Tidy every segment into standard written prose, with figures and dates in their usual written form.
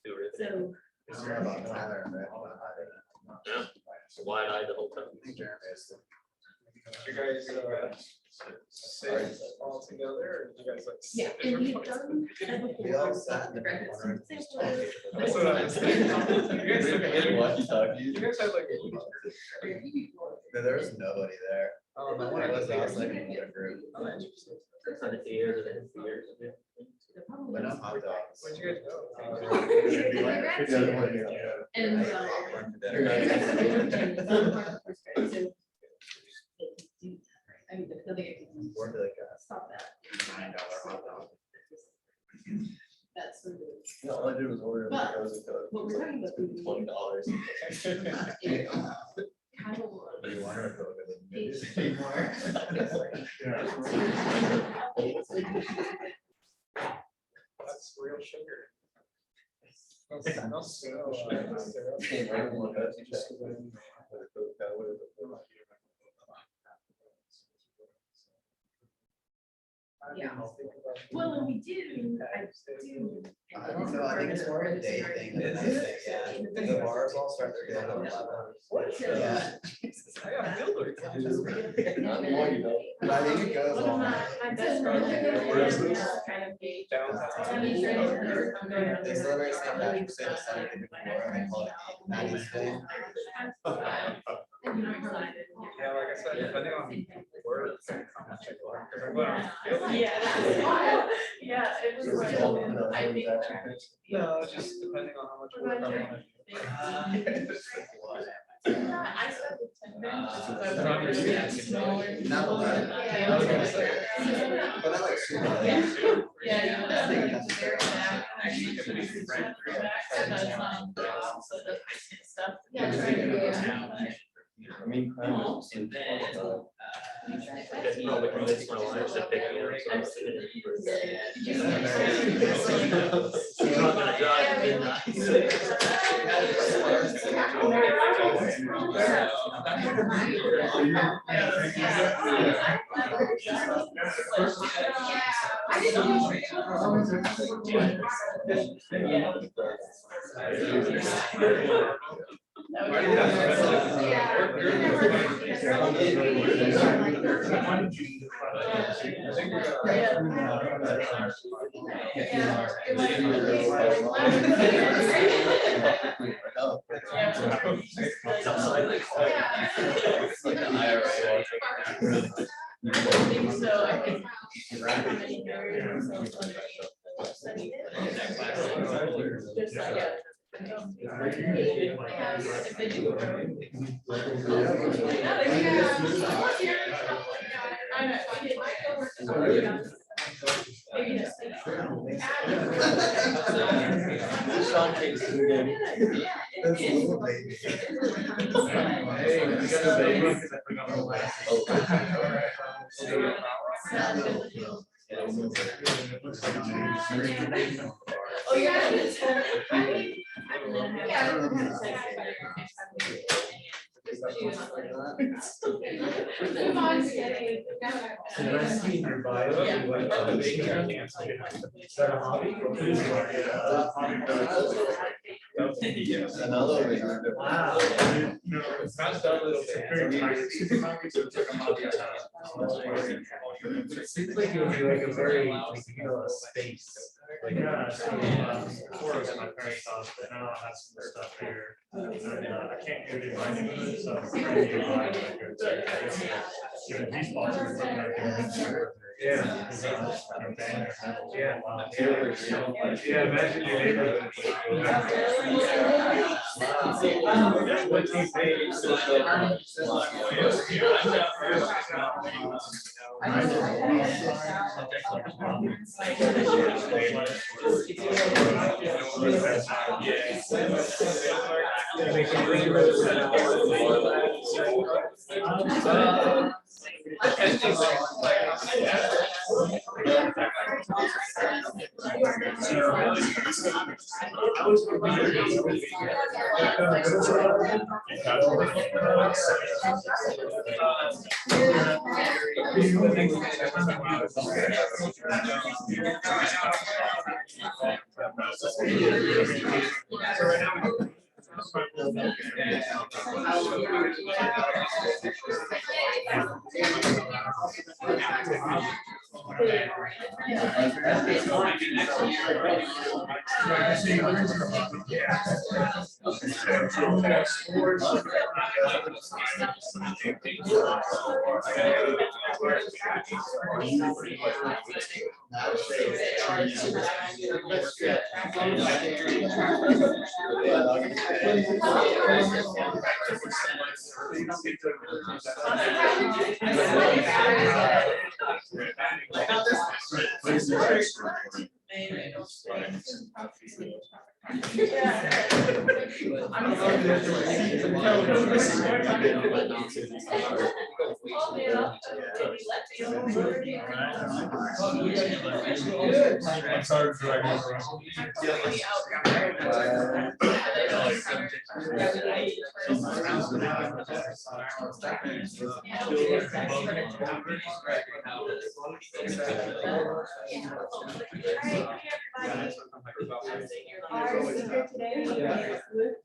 So. Yeah, wide-eyed the whole time. You guys sit all together, or you guys like? Yeah, sit and we've different done that before. The graduate students. That's what I was thinking. You guys look at it. Walkie-talkie. You guys have like. There was nobody there. Oh, no, I was like in a group. Oh, interesting. It's not a years and it's years. But no hot dogs. Where'd you guys go? And. I mean, the thing Or like stop that. $9 hot dog. That's sort of. No, all I did was order. But It was what we're talking about. $20. Kind of. Do you want her to go to Pay more. That's real sugar. Yeah. Well, and we do, I do. I don't know, I think it's more of a day thing than a night thing, yeah. The bars all start to get a little loud. Yeah. I got filled with it. Not more, you know. But I think it goes One of on. my kind of gauge. Downtown. They celebrate St. Patrick's Day the Saturday before, and they call it Maddie's Day. Yeah, like I said, depending on work, how much I work, 'cause I'm going on field. Yeah, it was. I think. No, just depending on how much work I want to do. I spent 10 minutes because I was really smaller. Not a lot. Yeah. I was gonna say. But I like super. Yeah. Yeah. I think that's Very fair. bad. Actually, so that's so the stuff. I mean, crime is- And then, that's probably convinced my wife to pick me up. So I'm sitting in Yeah. She's not gonna drive at So I think. Just like, yeah. Sean takes it again. That's a little baby. Hey, you got a baby? Oh, yeah. Did I see in your bio? Yeah. You like to bake? Is that a hobby? Another reason. Wow. It's not that little thing. It seems like it would be like a very, like, you know, a space. Like, yeah, so, tours my parents' house, but now I have some stuff here. And, I can't give you my neighborhood, so I'm trying to get mine. Even these spots are something I can. Yeah. Yeah. Yeah, imagine your neighborhood. What do you think? So right now. I'm sorry for Our speaker today is Luke.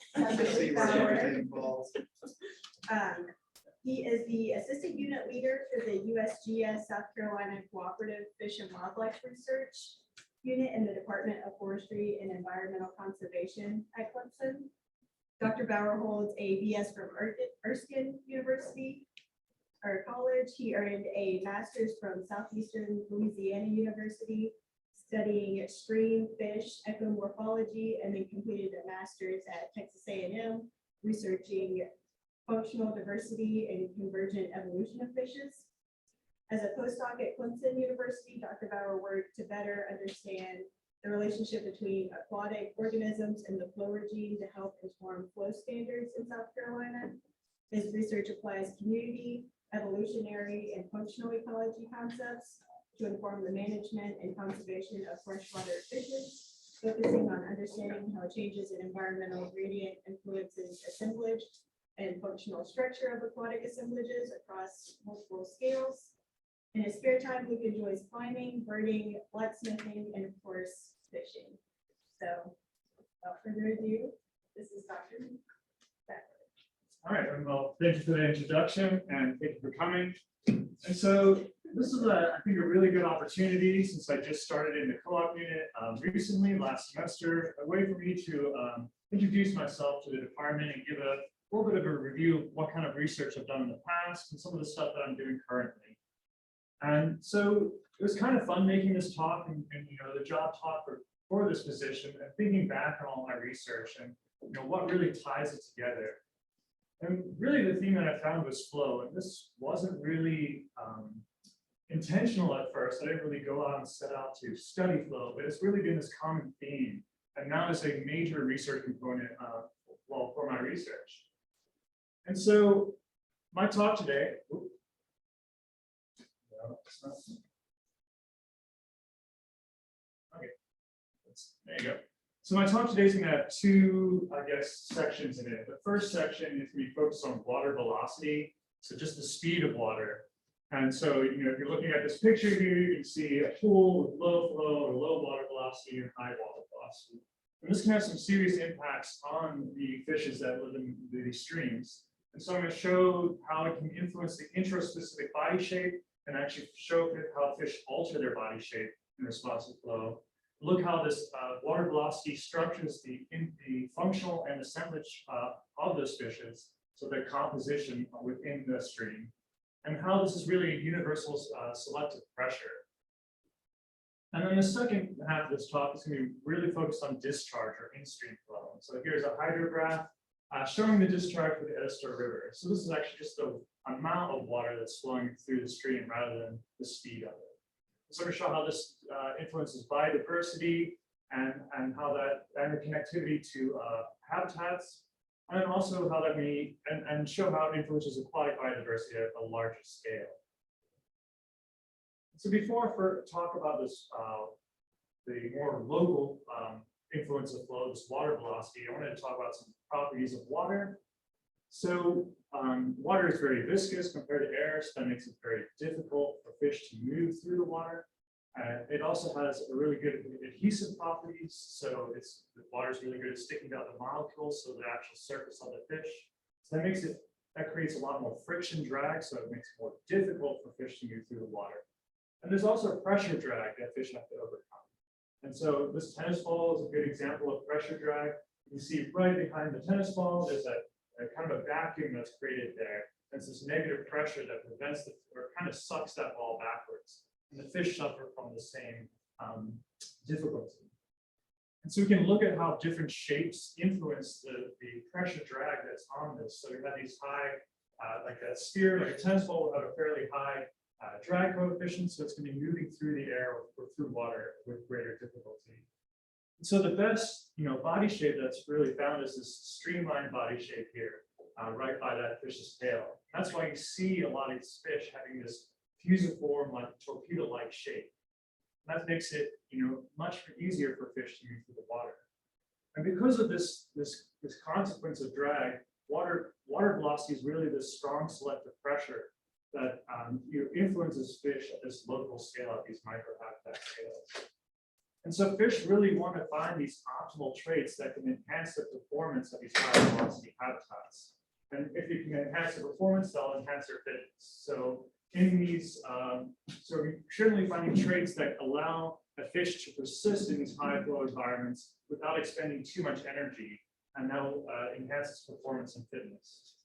He is the Assistant Unit Leader for the USGS South Carolina Cooperative Fish and Wildlife Research Unit in the Department of Forestry and Environmental Conservation at Clemson. Dr. Bauer holds a BS from Erskine University or College. He earned a master's from Southeastern Louisiana University, studying stream fish ecomorphology, and then completed a master's at Texas A&M, researching functional diversity and convergent evolution of fishes. As a postdoc at Clemson University, Dr. Bauer worked to better understand the relationship between aquatic organisms and the flow regime to help inform flow standards in South Carolina. His research applies community, evolutionary, and functional ecology concepts to inform the management and conservation of freshwater fishes, focusing on understanding how changes in environmental gradient influences assemblage and functional structure of aquatic assemblages across multiple scales. In his spare time, Luke enjoys climbing, birding, blacksmithing, and of course, fishing. So, without further ado, this is Dr. Bauer. All right, well, thank you for the introduction and thank you for coming. And so this is, I think, a really good opportunity since I just started in the co-op unit recently, last semester, a way for me to introduce myself to the department and give a little bit of a review of what kind of research I've done in the past and some of the stuff that I'm doing currently. And so it was kind of fun making this talk and the job talk for this position and thinking back on all my research and what really ties it together. And really the theme that I found was flow, and this wasn't really intentional at first. I didn't really go out and set out to study flow, but it's really been this common theme, and now it's a major research component for my research. And so my talk today, okay, there you go. So my talk today is going to have two, sections in it. The first section is going to be focused on water velocity, so just the speed of water. And so, if you're looking at this picture here, you can see a pool with low flow or low water velocity and high water velocity. And this can have some serious impacts on the fishes that live in these streams. And so I'm going to show how it can influence the intraspecific body shape and actually show how fish alter their body shape in response to flow. Look how this water velocity structures the functional and assemblage of those fishes, so their composition within the stream, and how this is really a universal selective pressure. And then the second half of this talk is going to be really focused on discharge or in-stream flow. So here's a hydrograph showing the discharge for the Edistar River. So this is actually just the amount of water that's flowing through the stream rather than the speed of it. So I'm going to show how this influences biodiversity and how that and the connectivity to habitats, and also how that and show how it influences aquatic biodiversity at a larger scale. So before I talk about this, the more local influence of flow, this water velocity, I wanted to talk about some properties of water. So water is very viscous compared to air, so that makes it very difficult for fish to move through the water. It also has a really good adhesive properties, so the water is really good at sticking down the molecules, so the actual surface of the fish. So that creates a lot more friction drag, so it makes it more difficult for fish to move through the water. And there's also a pressure drag that fish have to overcome. And so this tennis ball is a good example of pressure drag. You see right behind the tennis ball, there's a kind of a vacuum that's created there. There's this negative pressure that prevents or kind of sucks that ball backwards. And the fish suffer from the same difficulty. And so we can look at how different shapes influence the pressure drag that's on this. So we have these high, like a sphere, like a tennis ball will have a fairly high drag coefficient, so it's going to be moving through the air or through water with greater difficulty. And so the best, body shape that's really found is this streamlined body shape here, right by that fish's tail. That's why you see a lot of these fish having this fusiform, like torpedo-like shape. And that makes it, much easier for fish to move through the water. And because of this consequence of drag, water velocity is really this strong selective pressure that influences fish at this local scale, at these microhabitat scales. And so fish really want to find these optimal traits that can enhance the performance of these high velocity habitats. And if you can enhance the performance, they'll enhance their fitness. So in these, so we're generally finding traits that allow a fish to persist in these high flow environments without expending too much energy, and that will enhance its performance and fitness.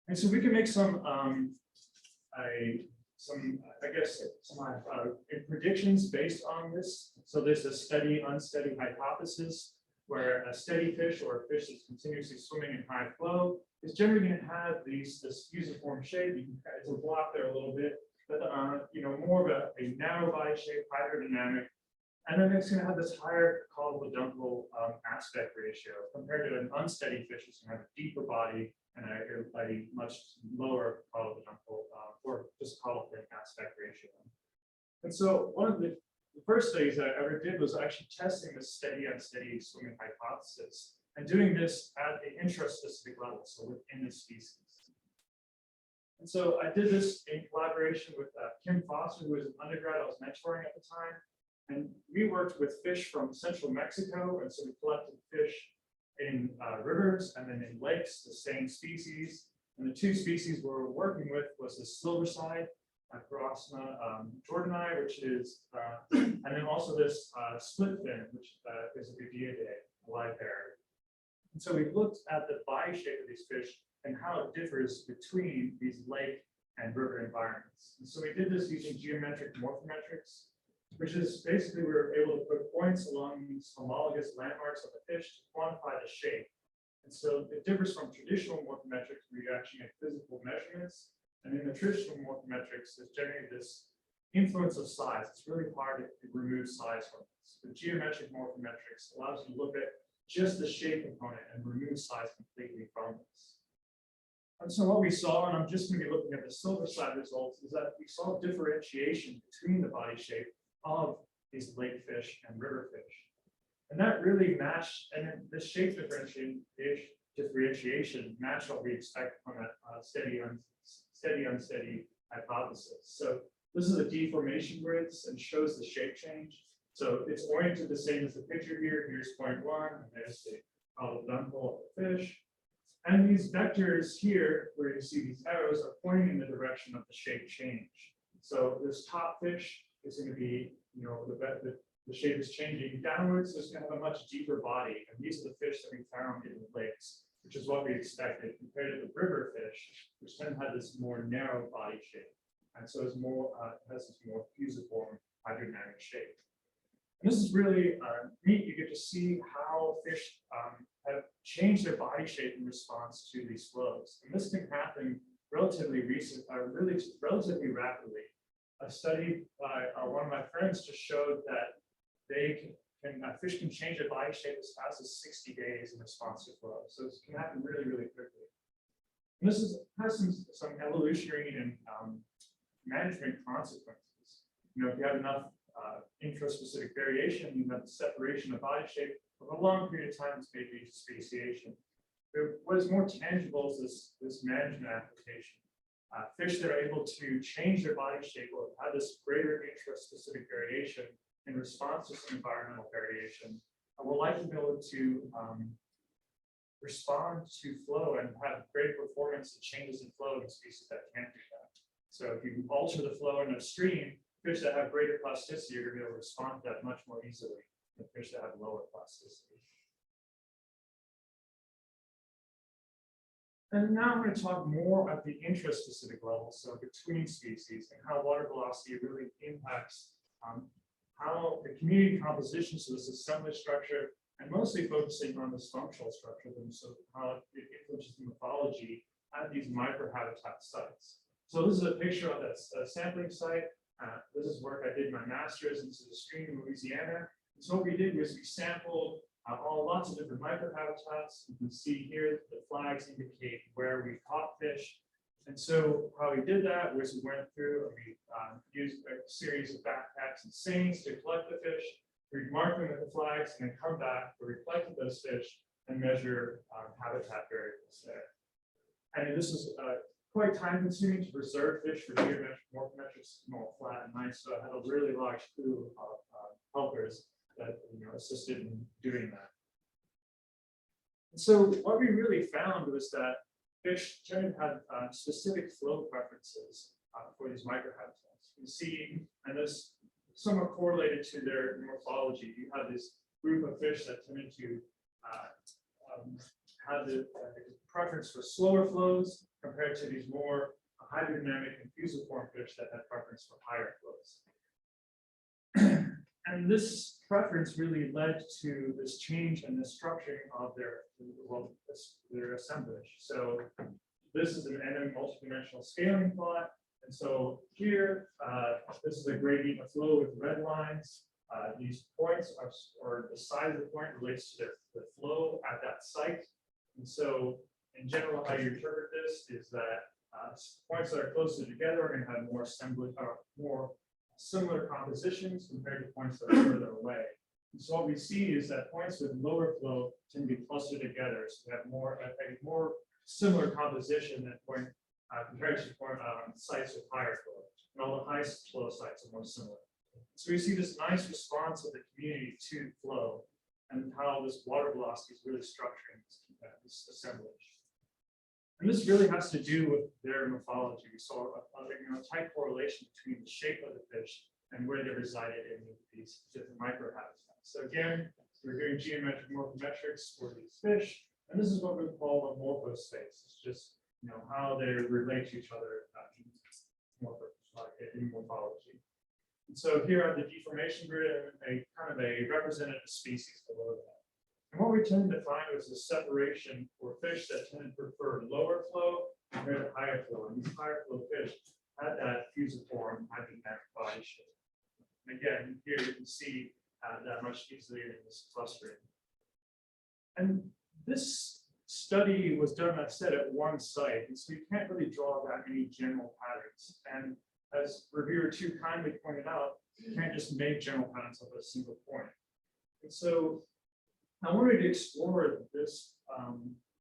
And so we can make some predictions based on this. So there's a steady, unsteady hypothesis where a steady fish or a fish that's continuously swimming in high flow is generally going to have this fusiform shape. You can it's a block there a little bit, but more of a narrow body shape, hydrodynamic, and then it's going to have this higher colloidal aspect ratio compared to an unsteady fish that's going to have a deeper body and a much lower colloidal or just colloidal aspect ratio. And so one of the first studies that I ever did was actually testing the steady unsteady swimming hypothesis and doing this at the intraspecific level, so within the species. And so I did this in collaboration with Kim Foster, who was an undergrad I was mentoring at the time. And we worked with fish from central Mexico. And so we collected fish in rivers and then in lakes, the same species. And the two species we were working with was the silverside, Parosma jordani, which is, and then also this split fin, which is a Gudiidae, a live parrot. And so we looked at the body shape of these fish and how it differs between these lake and river environments. And so we did this using geometric morphometrics, which is basically we were able to put points along these homologous landmarks of the fish to quantify the shape. And so it differs from traditional morphometrics where you actually get physical measurements. And in the traditional morphometrics, there's generally this influence of size. It's really hard to remove size from this. The geometric morphometrics allows you to look at just the shape component and remove size completely from this. And so what we saw, and I'm just going to be looking at the silverside results, is that we saw differentiation between the body shape of these lake fish and river fish. And that really matched, and the shape differentiation matched what we expect from a steady, unsteady hypothesis. So this is a deformation grids and shows the shape change. So it's oriented the same as the picture here. Here's point one, and there's the dunkel of the fish. And these vectors here, where you see these arrows, are pointing in the direction of the shape change. So this top fish is going to be, the shape is changing downwards, so it's going to have a much deeper body. And these are the fish that we found in the lakes, which is what we expected compared to the river fish, which tend to have this more narrow body shape. And so it's more, has this more fusiform hydrodynamic shape. And this is really neat. You get to see how fish have changed their body shape in response to these flows. And this can happen relatively relatively rapidly. A study by one of my friends just showed that fish can change their body shape as fast as 60 days in response to flow. So this can happen really, really quickly. And this has some evolutionary and management consequences. If you have enough intraspecific variation, you have the separation of body shape for a long period of time. This may lead to speciation. But what is more tangible is this management application. fish that are able to change their body shape or have this greater intraspecific variation in response to some environmental variation will likely be able to respond to flow and have great performance and changes in flow in species that can't do that. So if you alter the flow in a stream, fish that have greater plasticity are going to be able to respond to that much more easily than fish that have lower plasticity. And now I'm going to talk more at the intraspecific level, so between species, and how water velocity really impacts how the community composition, so this assemblage structure, and mostly focusing on this functional structure, and so how it influences the morphology at these microhabitat sites. So this is a picture of that sampling site. This is work I did in my master's in Southeastern Louisiana. And so what we did was we sampled lots of different microhabitats. You can see here the flags indicate where we caught fish. And so how we did that was we went through and we used a series of backpacks and seines to collect the fish. We'd mark them with the flags and then come back, we reflected those fish and measure habitat variables there. And this is quite time consuming to preserve fish for geometric, morphometric, small, flat, and nice. So I had a really large crew of helpers that assisted in doing that. And so what we really found was that fish tended to have specific flow preferences for these microhabitats. You can see, and this somewhat correlated to their morphology. You have this group of fish that tended to have the preference for slower flows compared to these more hydrodynamic and fusiform fish that had preference for higher flows. And this preference really led to this change in the structuring of their assemblage. So this is an NM multidimensional scaling plot. And so here, this is a gradient of flow with red lines. These points or the size of the point relates to the flow at that site. And so in general, how you interpret this is that points that are closer together are going to have more similar compositions compared to points that are further away. And so what we see is that points with lower flow tend to be clustered together, so we have a more similar composition than point compared to sites with higher flow. And all the high flow sites are more similar. So we see this nice response of the community to flow and how this water velocity is really structuring this assemblage. And this really has to do with their morphology. We saw a tight correlation between the shape of the fish and where they resided in these different microhabitats. So again, we're doing geometric morphometrics for these fish, and this is what we call a morphospace. It's just how they relate to each other in morphology. And so here are the deformation grid and a representative species below that. And what we tended to find was a separation for fish that tended to prefer lower flow compared to higher flow. And these higher flow fish had that fusiform hydrodynamic body shape. And again, here you can see that much easily in this clustering. And this study was done, I said, at one site, and so you can't really draw that many general patterns. And as reviewer 2 kindly pointed out, you can't just make general patterns of a single point. And so I wanted to explore this,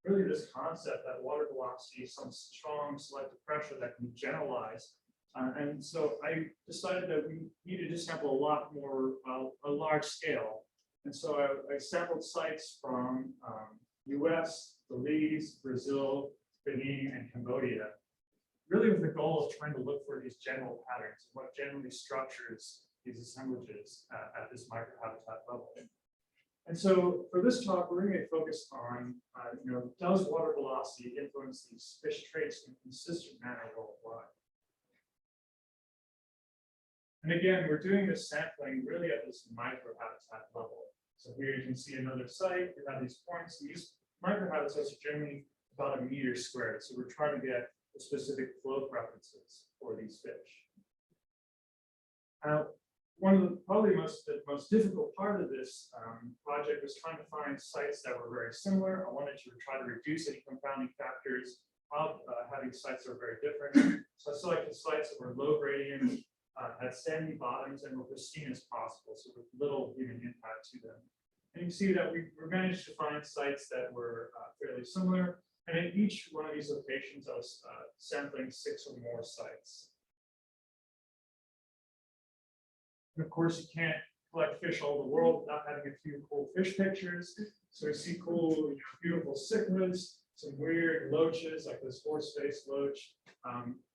really this concept that water velocity is some strong selective pressure that can be generalized. And so I decided that we needed to sample a lot more, a large scale. And so I sampled sites from US, Belize, Brazil, Benin, and Cambodia, really with the goal of trying to look for these general patterns, what generally structures these assemblages at this microhabitat level. And so for this talk, we're going to focus on, does water velocity influence these fish traits in a consistent manner worldwide? And again, we're doing this sampling really at this microhabitat level. So here you can see another site. We have these points. These microhabitats are generally about 1 meter squared. So we're trying to get the specific flow preferences for these fish. Now, one of the probably the most difficult part of this project was trying to find sites that were very similar. I wanted to try to reduce any confounding factors of having sites that are very different. So I selected sites that were low gradient, had sandy bottoms, and were pristine as possible, so with little human impact to them. And you can see that we managed to find sites that were fairly similar. And in each one of these locations, I was sampling 6 or more sites. And of course, you can't collect fish all over the world without having a few cool fish pictures. So we see cool, beautiful cichlids, some weird loaches like this horse-faced loach,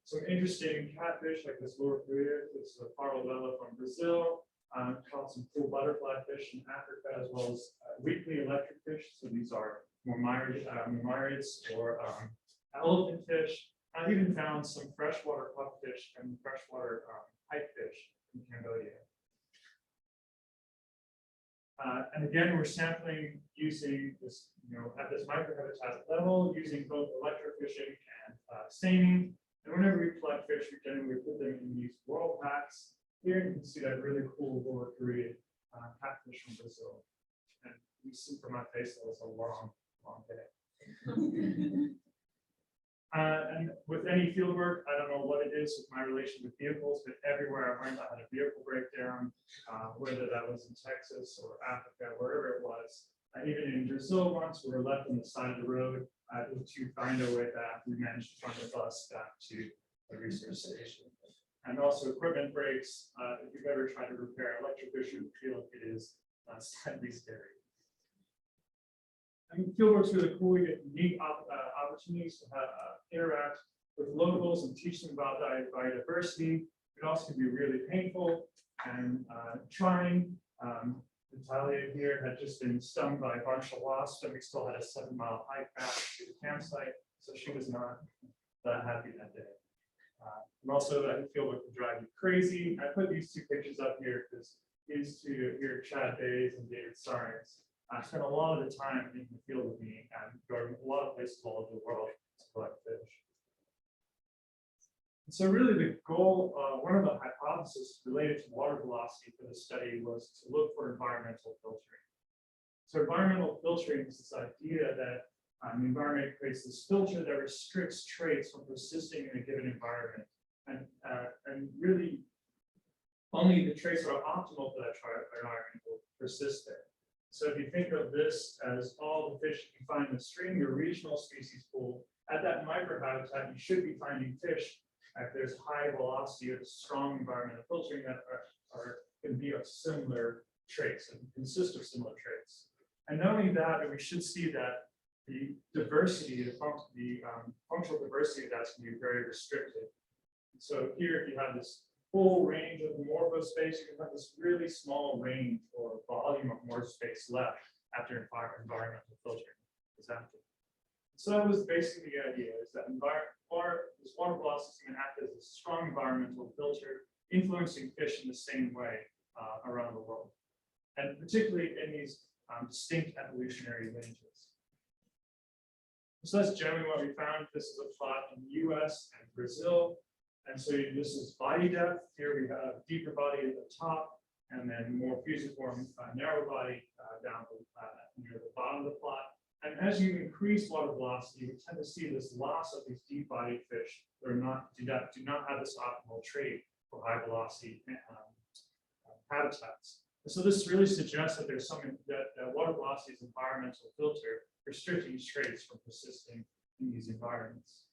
some interesting catfish like this lorcaria, this is a parallella from Brazil, caught some cool butterfly fish in Africa, as well as weakly electric fish. So these are mormyrids or elephant fish. I even found some freshwater pupfish and freshwater pipefish in Cambodia. And again, we're sampling using this, at this microhabitat level, using both electrofishing and staining. And whenever we collect fish, we generally put them in these world packs. Here you can see that really cool lorcaria catfish from Brazil. And you see from my face that was a long, long day. And with any field work, I don't know what it is with my relation with vehicles, but everywhere I went, I had a vehicle breakdown, whether that was in Texas or Africa, wherever it was. Even in Brazil once, we were left on the side of the road to find our way back. We managed to find a bus back to the research station. And also equipment breaks. If you've ever tried to repair electrofishing, feel like it is slightly scary. I mean, fieldwork's really cool. You get unique opportunities to interact with locals and teach them about biodiversity. It also can be really painful and trying. Natalia here had just been stung by a bunch of wasps, and we still had a 7-mile hike back to the campsite, so she was not that happy that day. And also, I feel like it can drive you crazy. I put these 2 pictures up here because these 2 here, Chad Bays and David Sarnes, spent a lot of the time in the field with me and going a lot of places all over the world to collect fish. And so really the goal, one of the hypotheses related to water velocity for this study was to look for environmental filtering. So environmental filtering is this idea that the environment creates this filter that restricts traits from persisting in a given environment. And really only the traits that are optimal for that environment will persist there. So if you think of this as all the fish you find in the stream, your regional species pool, at that microhabitat, you should be finding fish if there's high velocity or strong environmental filtering that are going to be of similar traits and consist of similar traits. And not only that, but we should see that the diversity, the functional diversity of that's going to be very restricted. So here, if you have this full range of morphospace, you can have this really small range or volume of morphospace left after environmental filtering is active. So that was basically the idea, is that this water velocity is going to act as a strong environmental filter, influencing fish in the same way around the world, and particularly in these distinct evolutionary ranges. So that's generally what we found. This is a plot in the US and Brazil. And so this is body depth. Here we have deeper body at the top, and then more fusiform narrow body down near the bottom of the plot. And as you increase water velocity, you tend to see this loss of these deep-bodied fish that do not have this optimal trait for high velocity habitats. And so this really suggests that there's something that water velocity is an environmental filter restricting these traits from persisting in these environments.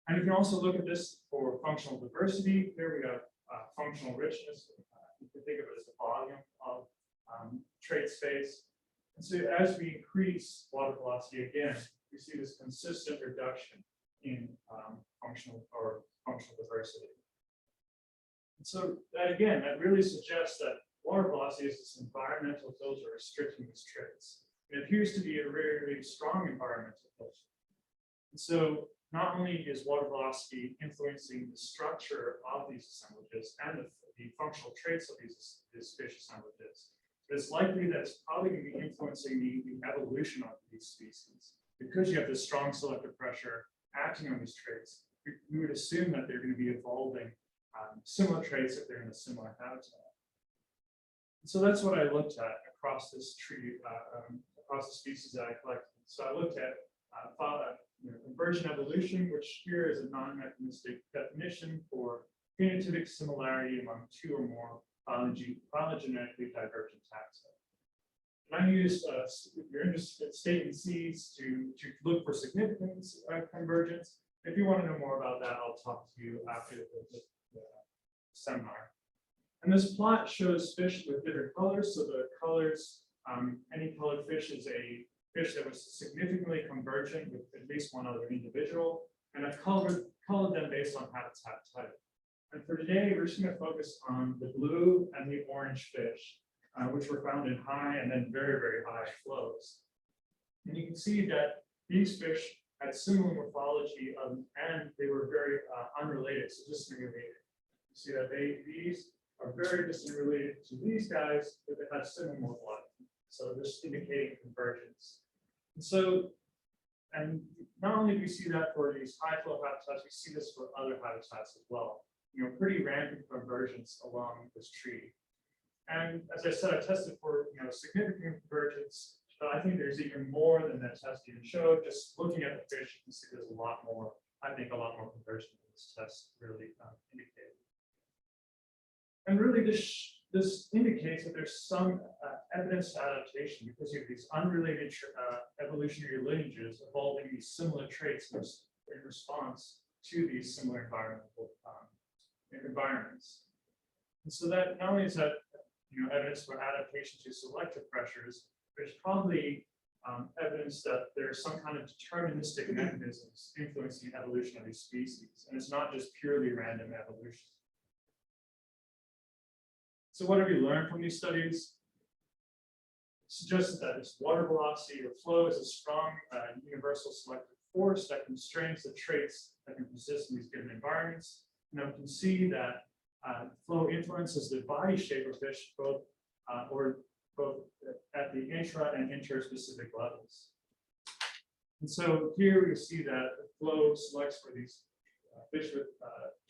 And you can also look at this for functional diversity. Here we have functional richness. You can think of it as the volume of trait space. And so as we increase water velocity again, we see this consistent reduction in functional diversity. And so that again, that really suggests that water velocity is this environmental filter restricting these traits. It appears to be a really, really strong environmental filter. And so not only is water velocity influencing the structure of these assemblages and the functional traits of these fish assemblages, but it's likely that it's probably going to be influencing the evolution of these species. Because you have this strong selective pressure acting on these traits, we would assume that they're going to be evolving similar traits if they're in a similar habitat. So that's what I looked at across this tree, across the species that I collected. So I looked at convergent evolution, which here is a non-mechanistic definition for phenotypic similarity among 2 or more phylogenetically divergent taxa. And I used, if you're interested in state and seeds to look for significance convergence. If you want to know more about that, I'll talk to you after the seminar. And this plot shows fish with different colors. So the colors, any colored fish is a fish that was significantly convergent with at least one other individual. And I've colored them based on habitat type. And for today, we're just going to focus on the blue and the orange fish, which were found in high and then very, very high flows. And you can see that these fish had similar morphology and they were very unrelated, so distant related. You see that these are very distant related to these guys, but they have similar morphology. So this indicating convergence. And so, and not only do we see that for these high flow habitats, we see this for other habitats as well. You know, pretty random convergence along this tree. And as I said, I tested for significant convergence, but I think there's even more than that test even showed. Just looking at the fish, you can see there's a lot more. I think a lot more convergence than this test really indicated. And really, this indicates that there's some evidence of adaptation because you have these unrelated evolutionary lineages evolving these similar traits in response to these similar environments. And so that not only is that evidence for adaptation to selective pressures, there's probably evidence that there's some kind of deterministic mechanisms influencing evolution of these species, and it's not just purely random evolution. So what have we learned from these studies? It suggests that its water velocity or flow is a strong universal selective force that constrains the traits that can persist in these given environments. Now we can see that flow influences the body shape of fish, both at the intra and interspecific levels. And so here we see that the flow selects for these fish with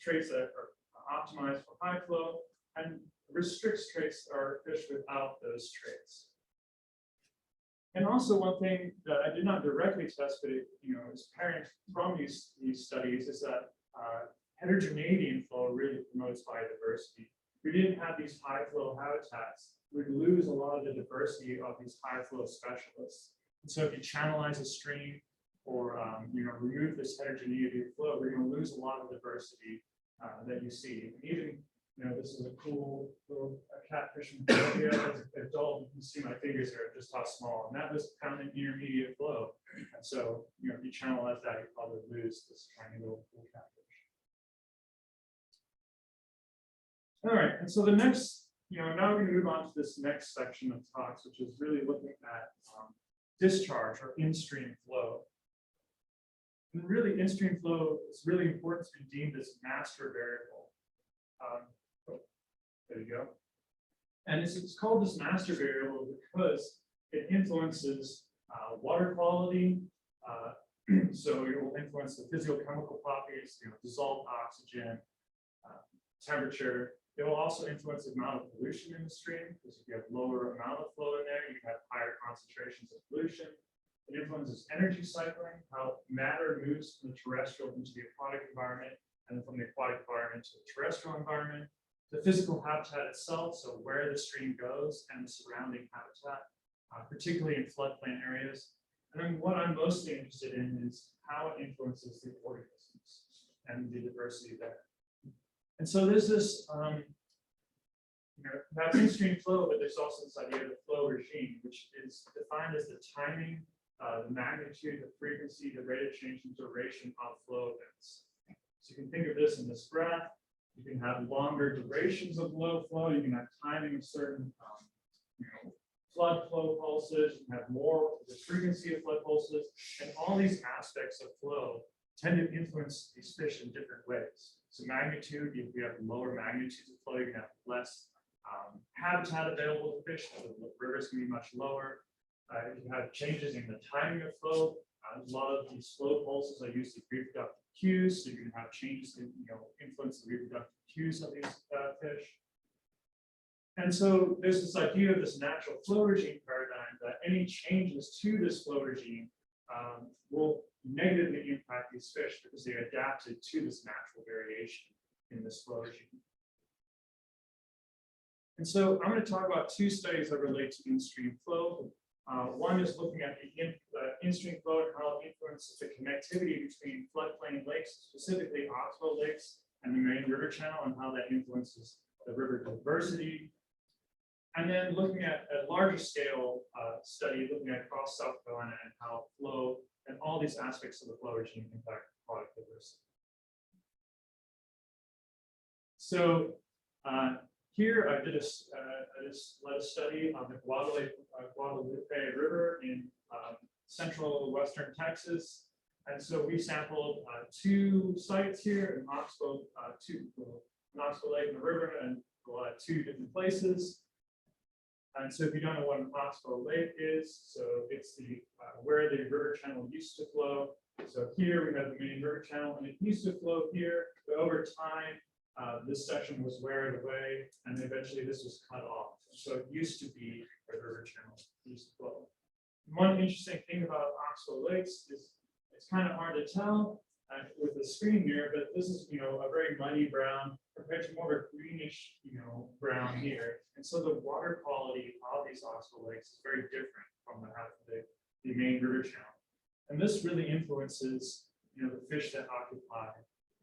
traits that are optimized for high flow, and restricts traits are fish without those traits. And also one thing that I did not directly test, but it is apparent from these studies is that heterogeneity in flow really promotes biodiversity. If we didn't have these high flow habitats, we'd lose a lot of the diversity of these high flow specialists. And so if you channelize a stream or remove this heterogeneity of flow, we're going to lose a lot of diversity that you see. And even this is a cool little catfish in Colombia. As an adult, you can see my fingers here, just how small. And that was found in intermediate flow. And so, if you channelize that, you probably lose this tiny little cool catfish. All right, and so the next, now we're going to move on to this next section of talks, which is really looking at discharge or in-stream flow. And really, in-stream flow is really important to be deemed as master variable. There you go. And it's called this master variable because it influences water quality. So it will influence the physiochemical properties, dissolved oxygen, temperature. It will also influence the amount of pollution in the stream, because if you have lower amount of flow in there, you have higher concentrations of pollution. It influences energy cycling, how matter moves from the terrestrial into the aquatic environment, and then from the aquatic environment to the terrestrial environment. The physical habitat itself, so where the stream goes, and the surrounding habitat, particularly in floodplain areas. And then what I'm mostly interested in is how it influences the organisms and the diversity there. And so there's this, that's in-stream flow, but there's also this idea of the flow regime, which is defined as the timing, the magnitude, the frequency, the rate of change and duration of flow events. So you can think of this in this graph. You can have longer durations of low flow. You can have timing of certain flood flow pulses. You can have more the frequency of flood pulses. And all these aspects of flow tend to influence these fish in different ways. So magnitude, if you have lower magnitudes of flow, you can have less habitat available to fish. So the rivers can be much lower. If you have changes in the timing of flow, a lot of these flow pulses are used to reproductive cues, so you can have changes in influence the reproductive cues of these fish. And so there's this idea of this natural flow regime paradigm that any changes to this flow regime will negatively impact these fish because they adapted to this natural variation in this flow regime. And so I'm going to talk about two studies that relate to in-stream flow. One is looking at the in-stream flow and how it influences the connectivity between floodplain lakes, specifically Oxbow lakes, and the main river channel, and how that influences the river diversity. And then looking at a larger scale study, looking at across South Carolina and how flow and all these aspects of the flow regime impact aquatic diversity. So here I just led a study on the Guadalupe River in central western Texas. And so we sampled two sites here in Oxbow, Oxbow Lake and the river, and two different places. And so if you don't know what an Oxbow Lake is, so it's the where the river channel used to flow. So here we have the main river channel, and it used to flow here, but over time, this section was wearing away, and eventually this was cut off. So it used to be where the river channel used to flow. One interesting thing about Oxbow Lakes is it's kind of hard to tell with the screen here, but this is, a very muddy brown compared to more of a greenish, brown here. And so the water quality of these Oxbow Lakes is very different from the main river channel. And this really influences, the fish that occupy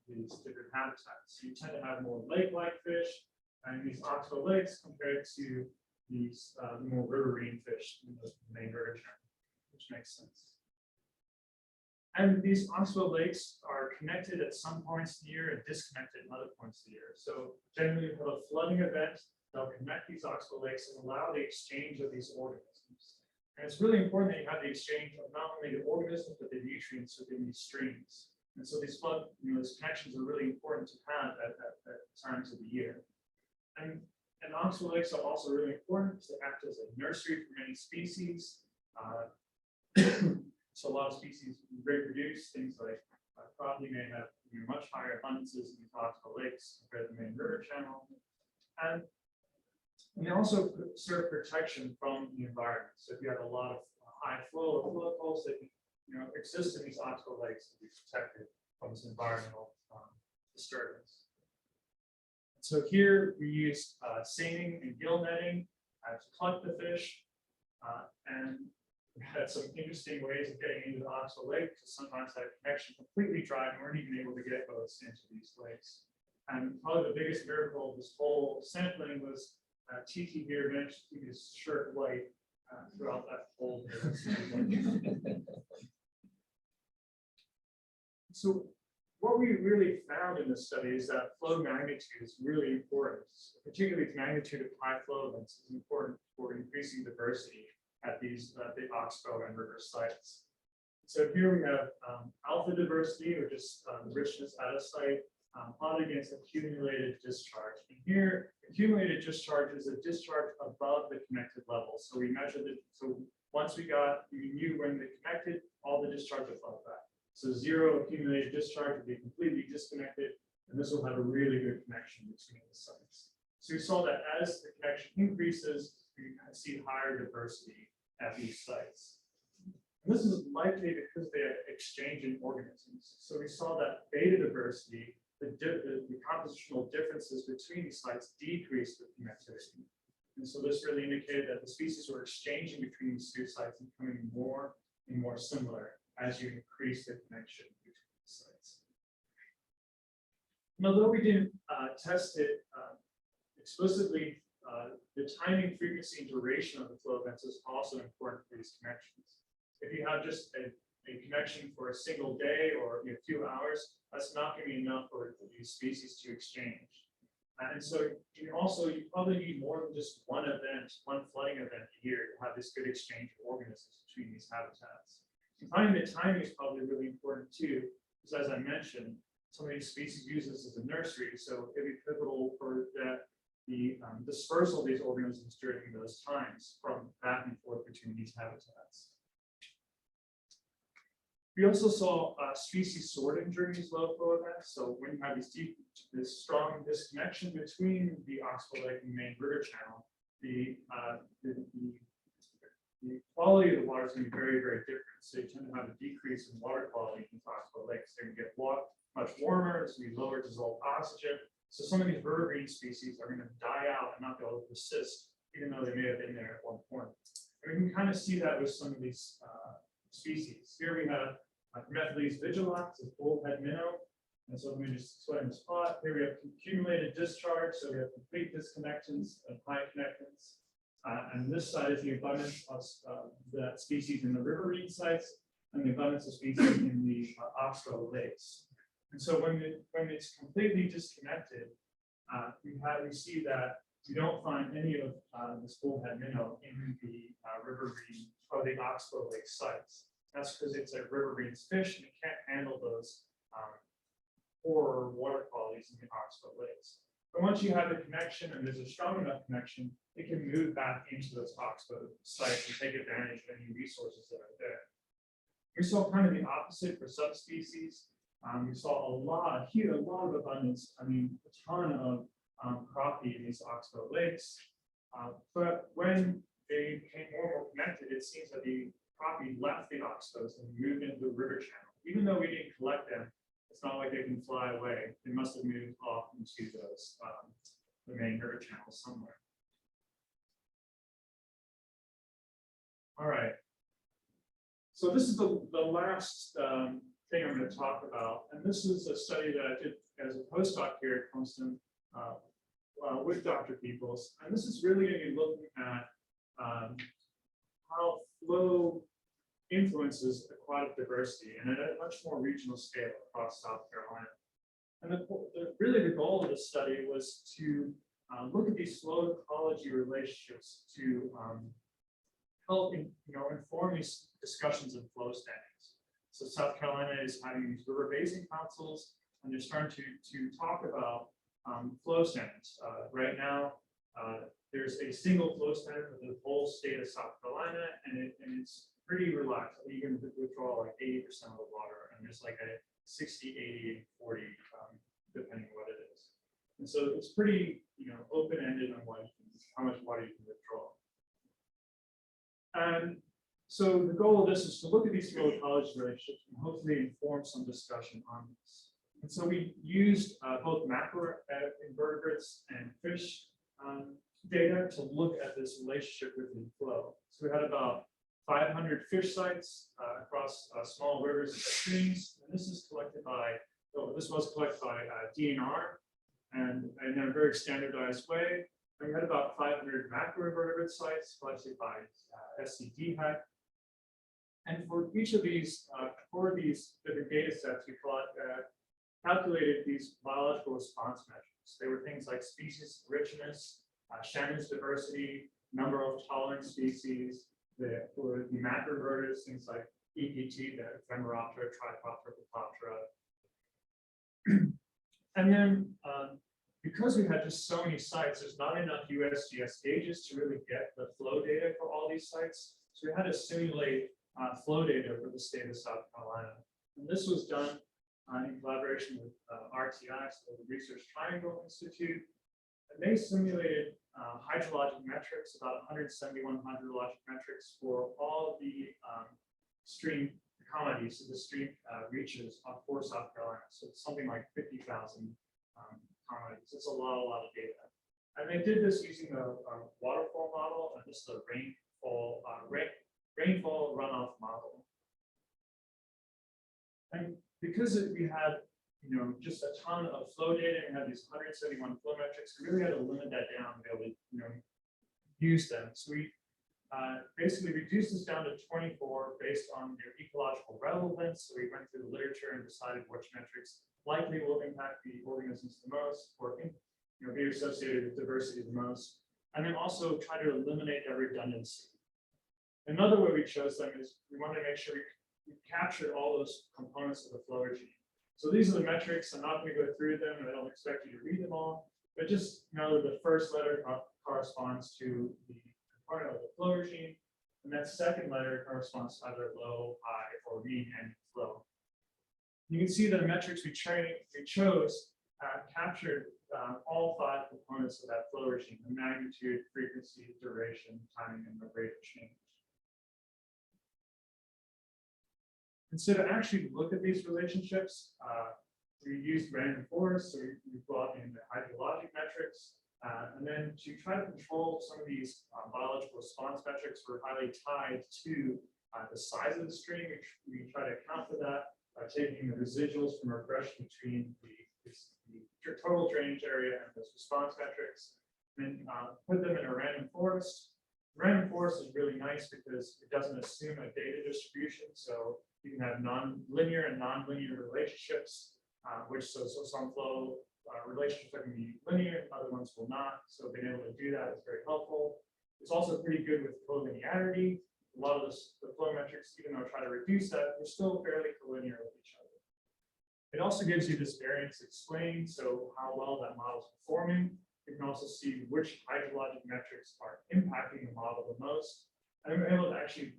these different habitats. So you tend to have more lake-like fish in these Oxbow Lakes compared to these more riverine fish in the main river channel, which makes sense. And these Oxbow Lakes are connected at some points of the year and disconnected at other points of the year. So generally, you have a flooding event that'll connect these Oxbow Lakes and allow the exchange of these organisms. And it's really important that you have the exchange of not only the organisms, but the nutrients within these streams. And so these these connections are really important to have at times of the year. And Oxbow Lakes are also really important because they act as a nursery for many species. So a lot of species reproduce, things like crappie may have much higher abundances in these Oxbow Lakes compared to the main river channel. And they also serve protection from the environment. So if you have a lot of high flow of floodwalls that exist in these Oxbow Lakes to be protected from this environmental disturbance. So here we use seining and gill netting to collect the fish, and we had some interesting ways of getting into the Oxbow Lake because sometimes that connection completely dry and we weren't even able to get boats into these lakes. And probably the biggest miracle of this whole sampling was Tiki here managed to keep his shirt white throughout that whole sampling. So what we really found in this study is that flow magnitude is really important, particularly the magnitude of high flow events is important for increasing diversity at these the Oxbow and river sites. So here we have alpha diversity, or just the richness at a site, plotted against accumulated discharge. And here, accumulated discharge is a discharge above the connected level. So we measured it. So once we knew when they connected, all the discharge above that. So zero accumulated discharge would be completely disconnected, and this will have a really good connection between the sites. So we saw that as the connection increases, we see higher diversity at these sites. And this is likely because they have exchanging organisms. So we saw that beta diversity, the compositional differences between these sites decreased with connectivity. And so this really indicated that the species were exchanging between these two sites and becoming more and more similar as you increase the connection between the sites. And although we didn't test it explicitly, the timing, frequency, and duration of the flow events is also important for these connections. If you have just a connection for a single day or a few hours, that's not going to be enough for these species to exchange. And so you probably need more than just one flooding event a year to have this good exchange of organisms between these habitats. And finding the timing is probably really important too, because as I mentioned, some of these species use this as a nursery, so it'd be pivotal for the dispersal of these organisms during those times from back and forth between these habitats. We also saw species sorting during these low flow events. So when you have this strong disconnection between the Oxbow Lake and the main river channel, the quality of the water is going to be very, very different. So you tend to have a decrease in water quality in Oxbow Lakes. They're going to get much warmer, it's going to be lower dissolved oxygen, So some of these vertebrate species are going to die out and not be able to persist, even though they may have been there at one point. And we can kind of see that with some of these species. Here we have Methyles vigilax, this bullhead minnow. And so let me just sweat in the spot. Here we have accumulated discharge, so we have complete disconnections and high connectance. And this side is the abundance of that species in the riverine sites and the abundance of species in the oxbow lakes. And so when it's completely disconnected, we see that you don't find any of this bullhead minnow in the riverine or the oxbow lake sites. That's because it's a riverine fish and it can't handle those poor water qualities in the oxbow lakes. But once you have the connection and there's a strong enough connection, it can move back into those oxbow sites and take advantage of any resources that are there. We saw kind of the opposite for subspecies. We saw a lot of abundance. I mean, a ton of crappie in these oxbow lakes. But when they became more and more connected, it seems that the crappie left the oxbows and moved into the river channel. Even though we didn't collect them, it's not like they can fly away. They must have moved off into those the main river channel somewhere. All right. So this is the last thing I'm going to talk about, and this is a study that I did as a postdoc here at Clemson with Dr. Peoples, and this is really going to be looking at how flow influences aquatic diversity and at a much more regional scale across South Carolina. And really the goal of this study was to look at these flow ecology relationships to help inform these discussions of flow standings. So South Carolina is having these river basin councils, and they're starting to talk about flow standards. Right now, there's a single flow standard for the whole state of South Carolina, and it's pretty relaxed. You can withdraw like 80% of the water, and there's like a 60, 80, and 40, depending on what it is. And so it's pretty, open-ended on how much water you can withdraw. And so the goal of this is to look at these flow ecology relationships and hopefully inform some discussion on this. And so we used both macro invertebrates and fish data to look at this relationship within flow. So we had about 500 fish sites across small rivers and streams, and this was collected by DNR, and in a very standardized way. And we had about 500 macroinvertebrate sites collected by SCDHEC. And for each of these, for these different data sets, we calculated these biological response measures. They were things like species richness, Shannon's diversity, number of tolerant species. For the macroinvertebrates, things like EPT, the Ephemeroptera, Trichoptera, Plecoptera. And then because we had just so many sites, there's not enough USGS gauges to really get the flow data for all these sites. So we had to simulate flow data for the state of South Carolina. And this was done in collaboration with RTI, so the Research Triangle Institute. And they simulated hydrologic metrics, about 171 hydrologic metrics for all the stream commodities, so the stream reaches for South Carolina. So it's something like 50,000 commodities. It's a lot of data. And they did this using a waterfall model, and this is a rainfall runoff model. And because we had just a ton of flow data and had these 171 flow metrics, we really had to limit that down to be able to use them. So we basically reduced this down to 24 based on their ecological relevance. So we went through the literature and decided which metrics likely will impact the organisms the most, or be associated with diversity the most, and then also try to eliminate that redundancy. Another way we chose them is we wanted to make sure we captured all those components of the flow regime. So these are the metrics. I'm not going to go through them, and I don't expect you to read them all, but just know that the first letter corresponds to the component of the flow regime, and that second letter corresponds to either low, high, or mean end flow. You can see the metrics we chose captured all 5 components of that flow regime: the magnitude, frequency, duration, timing, and the rate of change. And so to actually look at these relationships, we used random forests, so we brought in the hydrologic metrics, and then to try to control some of these biological response metrics were highly tied to the size of the stream. We try to account for that by taking the residuals from regression between the total drainage area and those response metrics, and put them in a random forest. Random forest is really nice because it doesn't assume a data distribution, so you can have non-linear and non-linear relationships, so some flow relationships are going to be linear, other ones will not. So being able to do that is very helpful. It's also pretty good with collinearity. A lot of the flow metrics, even though try to reduce that, they're still fairly collinear with each other. It also gives you this variance explained, so how well that model is performing. You can also see which hydrologic metrics are impacting the model the most. And we're able to actually,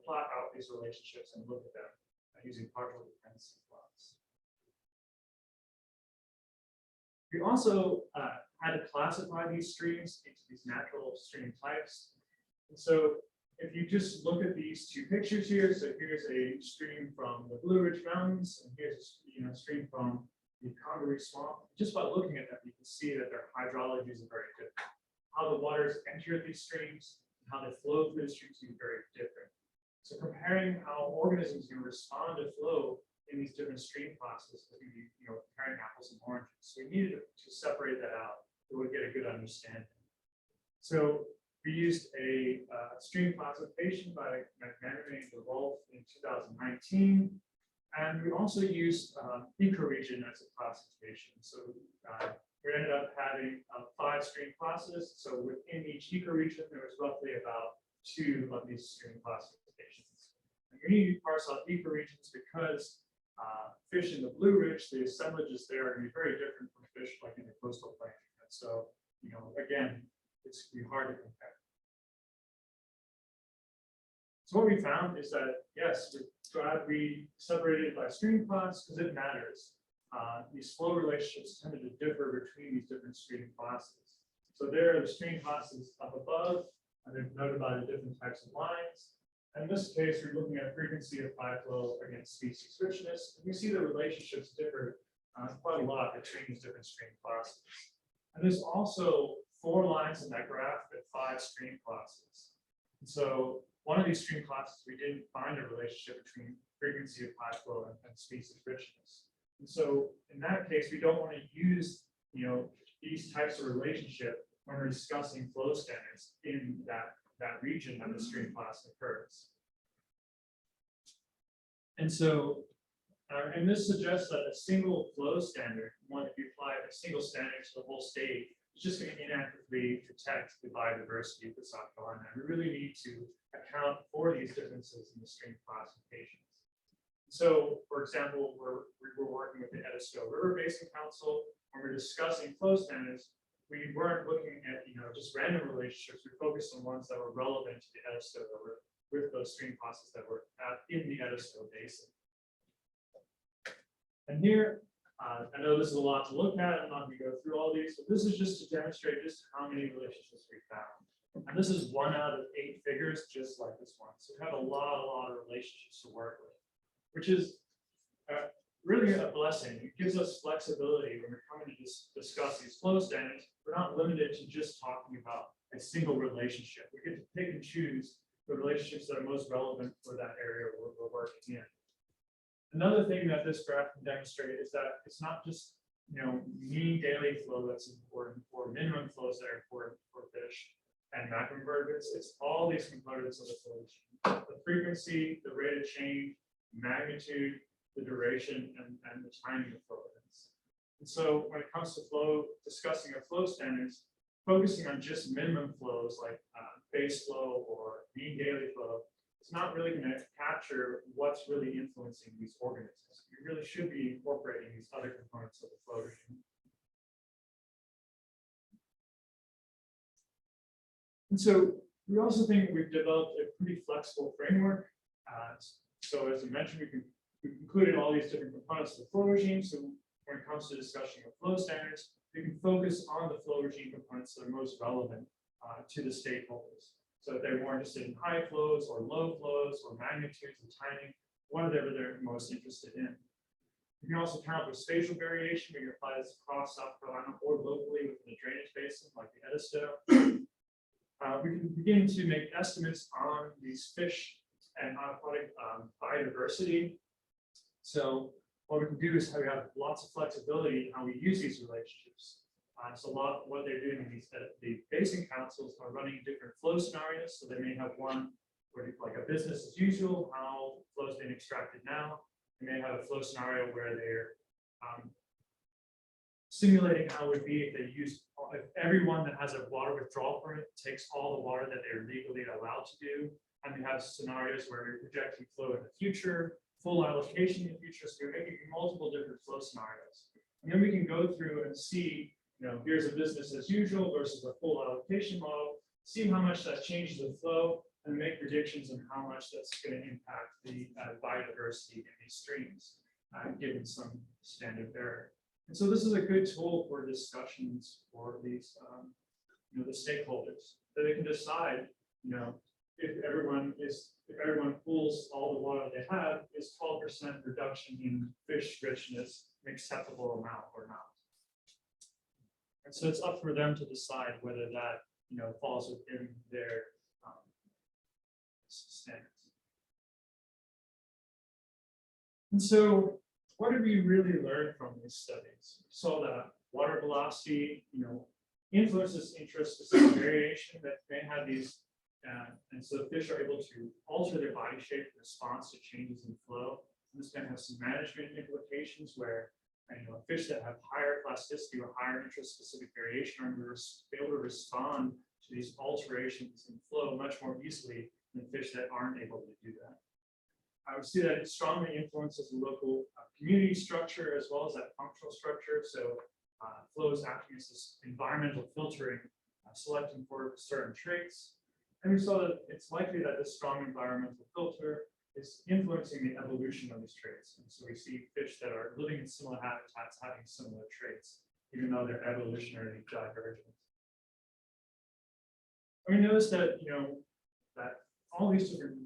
plot out these relationships and look at them using partial dependency plots. We also had to classify these streams into these natural stream types. And so if you just look at these two pictures here, so here's a stream from the Blue Ridge Mountains, and here's a stream from the Convergent Swamp. Just by looking at them, you can see that their hydrologies are very different. How the waters enter these streams and how they flow through the streams is very different. So comparing how organisms can respond to flow in these different stream classes, is going to be, comparing apples and oranges. So we needed to separate that out so we would get a good understanding. So we used a stream classification by McManamy and DeWolf in 2019. And we also used ecoregion as a classification. So we ended up having 5 stream classes. So within each ecoregion, there was roughly about 2 of these stream classifications. And you need to parse out ecoregions because fish in the Blue Ridge, the assemblages there are going to be very different from fish like in the coastal plain. And so, again, it's going to be hard to compare. So what we found is that, yes, we separated by stream class because it matters. These flow relationships tended to differ between these different stream classes. So there are the stream classes up above, and they're noted by the different types of lines. And in this case, we're looking at frequency of high flow against species richness. And we see the relationships differ quite a lot between these different stream classes. And there's also 4 lines in that graph at 5 stream classes. And so one of these stream classes, we didn't find a relationship between frequency of high flow and species richness. And so in that case, we don't want to use, these types of relationship when we're discussing flow standards in that region that the stream class occurs. And so, and this suggests that a single flow standard, if you apply a single standard to the whole state, it's just going to inaccurately protect the biodiversity of the South Carolina. We really need to account for these differences in the stream classifications. So, for example, we're working with the Edisto River Basin Council. When we're discussing flow standards, we weren't looking at just random relationships. We focused on ones that were relevant to the Edisto River with those stream classes that were in the Edisto Basin. And here, I know this is a lot to look at. I'm not going to go through all these, but this is just to demonstrate just how many relationships we found. And this is 1 out of 8 figures, just like this one. So we have a lot of relationships to work with, which is really a blessing. It gives us flexibility when we're coming to discuss these flow standards. We're not limited to just talking about a single relationship. We get to pick and choose the relationships that are most relevant for that area we're working in. Another thing that this graph can demonstrate is that it's not just mean daily flow that's important or minimum flows that are important for fish and macroinvertebrates. It's all these components of the flow chain: the frequency, the rate of change, magnitude, the duration, and the timing of flow events. And so when it comes to discussing of flow standards, focusing on just minimum flows like base flow or mean daily flow, it's not really going to capture what's really influencing these organisms. You really should be incorporating these other components of the flow regime. And so we also think we've developed a pretty flexible framework. So as I mentioned, we've included all these different components of the flow regime. So when it comes to discussion of flow standards, we can focus on the flow regime components that are most relevant to the stakeholders. So if they're more interested in high flows or low flows or magnitudes and timing, whatever they're most interested in. You can also count with spatial variation, where you apply this across South Carolina or locally within a drainage basin like the Edisto. We can begin to make estimates on these fish and aquatic biodiversity. So what we can do is we have lots of flexibility in how we use these relationships. So what they're doing in the basin councils are running different flow scenarios. So they may have one where it's like a business as usual, how flow is being extracted now. They may have a flow scenario where they're simulating how it would be if they use, if everyone that has a water withdrawal permit takes all the water that they're legally allowed to do. And we have scenarios where we're projecting flow in the future, full allocation in the future. So we're making multiple different flow scenarios. And then we can go through and see, here's a business as usual versus a full allocation model, see how much that changes the flow, and make predictions on how much that's going to impact the biodiversity in these streams, given some standard error. And so this is a good tool for discussions for these, the stakeholders, that they can decide, if everyone pools all the water they have, is 12% reduction in fish richness an acceptable amount or not. And so it's up for them to decide whether that, falls within their standards. And so what did we really learn from these studies? We saw that water velocity, influences intraspecific variation that may have these, and so fish are able to alter their body shape in response to changes in flow. And this can have some management implications where, fish that have higher plasticity or higher intraspecific variation are able to respond to these alterations in flow much more easily than fish that aren't able to do that. I would see that it strongly influences the local community structure as well as that functional structure. So flows acting as this environmental filtering, selecting for certain traits. And we saw that it's likely that this strong environmental filter is influencing the evolution of these traits. And so we see fish that are living in similar habitats having similar traits, even though they're evolutionarily divergent. And we noticed that, that all these different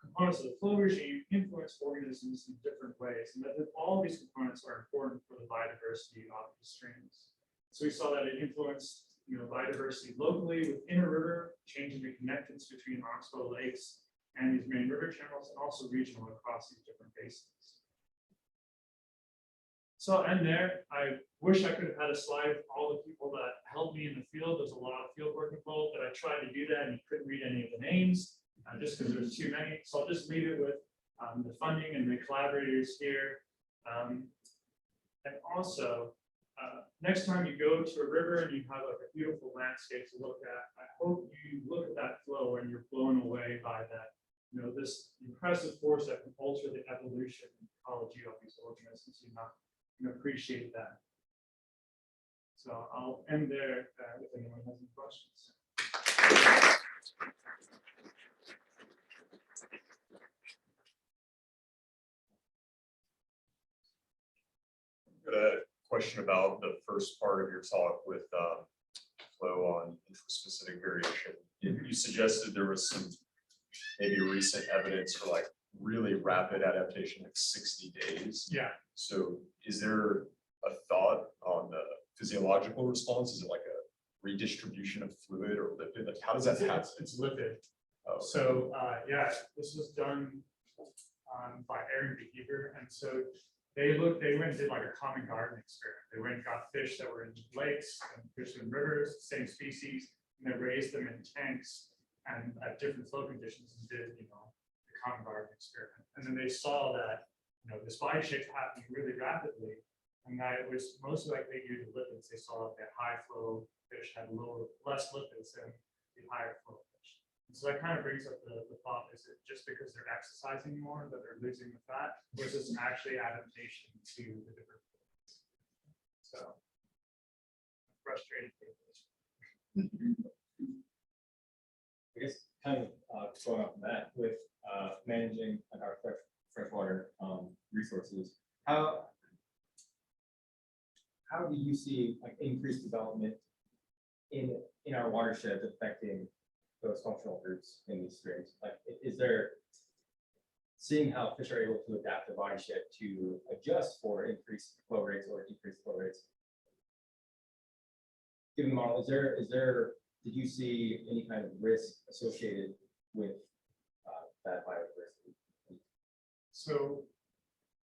components of the flow regime influence organisms in different ways, and that all these components are important for the biodiversity of the streams. So we saw that it influenced, biodiversity locally within a river, changing the connectance between oxbow lakes and these main river channels, and also regional across these different basins. So I'll end there. I wish I could have had a slide with all the people that helped me in the field. There's a lot of field work involved, but I tried to do that and you couldn't read any of the names. Just because there's too many. So I'll just leave it with the funding and the collaborators here. And also, next time you go to a river and you have like a beautiful landscape to look at, I hope you look at that flow and you're blown away by that, this impressive force that can alter the evolution and ecology of these organisms. You appreciate that. So I'll end there if anyone has any questions. A question about the first part of your talk with flow on intraspecific variation. You suggested there was some maybe recent evidence for like really rapid adaptation, like 60 days. Yeah. So is there a thought on the physiological response? Is it like a redistribution of fluid or lipid? Like how does that happen? It's lipid. Oh. So yeah, this was done by Aaron Behavior, and so they went and did like a common garden experiment. They went and got fish that were in lakes and fish in rivers, same species, and they raised them in tanks and at different flow conditions and did, the common garden experiment. And then they saw that, this body shape happening really rapidly, and that it was most likely due to lipids. They saw that high flow fish had less lipids than the higher flow fish. And so that kind of brings up the thought, is it just because they're exercising more that they're losing the fat, or is this actually adaptation to the different foods? So frustrating. I guess kind of going off of that with managing like our freshwater resources, how do you see like increased development in our watersheds affecting those functional groups in these streams? Like, is there seeing how fish are able to adapt the body shape to adjust for increased flow rates or decreased flow rates. Given the model, did you see any kind of risk associated with that biodiversity? So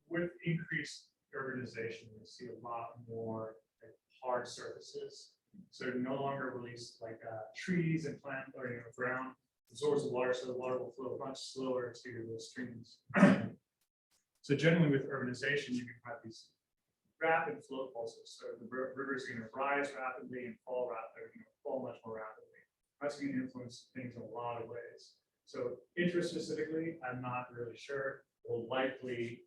with increased urbanization, we see a lot more like, hard surfaces. So no longer release like trees and plant or ground absorbs the water, so the water will flow much slower to the streams. So generally with urbanization, you can have these rapid flow pulses. So the rivers are going to rise rapidly and fall rapidly, fall much more rapidly. That's going to influence things in a lot of ways. So interest specifically, I'm not really sure. Will likely,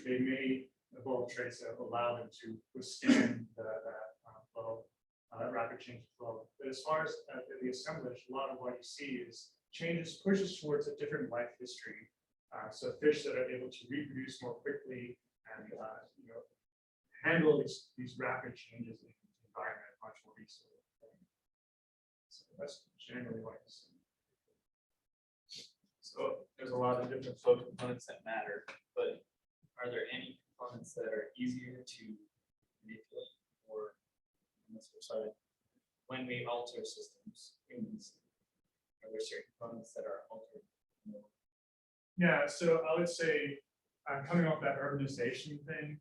they may evolve traits that allow them to withstand that flow, that rapid change of flow. But as far as the assemblage, a lot of what you see is pushes towards a different life history. So fish that are able to reproduce more quickly and handle these rapid changes in the environment much more easily. So that's generally what you see. So there's a lot of different flow components that matter, but are there any components that are easier to manipulate or on the flip side, when we alter systems, humans, are there certain components that are altered more? Yeah, so I would say coming off that urbanization thing,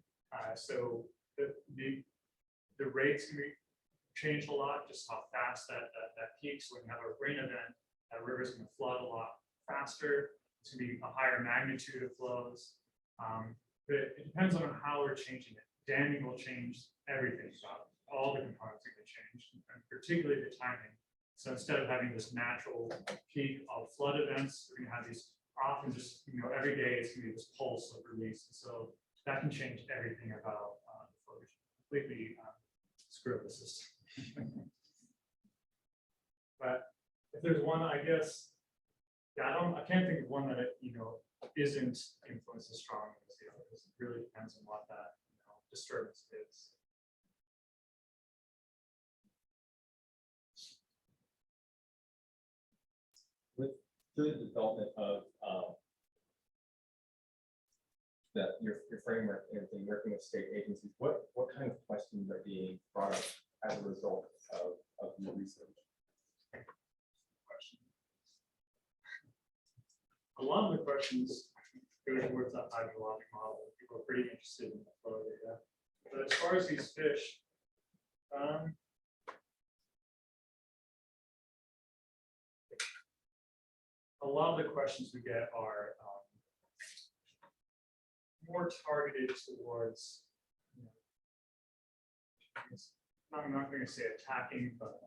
so the rates can be changed a lot, just how fast that peaks. When you have a rain event, that river is going to flood a lot faster. It's going to be a higher magnitude of flows. But it depends on how we're changing it. Damming will change everything about it. All the components are going to change, and particularly the timing. So instead of having this natural peak of flood events, we're going to have these often just, every day it's going to be this pulse of release. So that can change everything about the flow, completely screw up the system. But if there's one, I guess, yeah, I can't think of one that isn't influenced as strong as the others. It really depends on what that disturbance is. Through the development of your framework and everything, working with state agencies, what kind of questions are being brought up as a result of your research? A lot of the questions go towards that hydrologic model. People are pretty interested in the flow data. But as far as these fish, a lot of the questions we get are more targeted towards, I'm not going to say attacking, but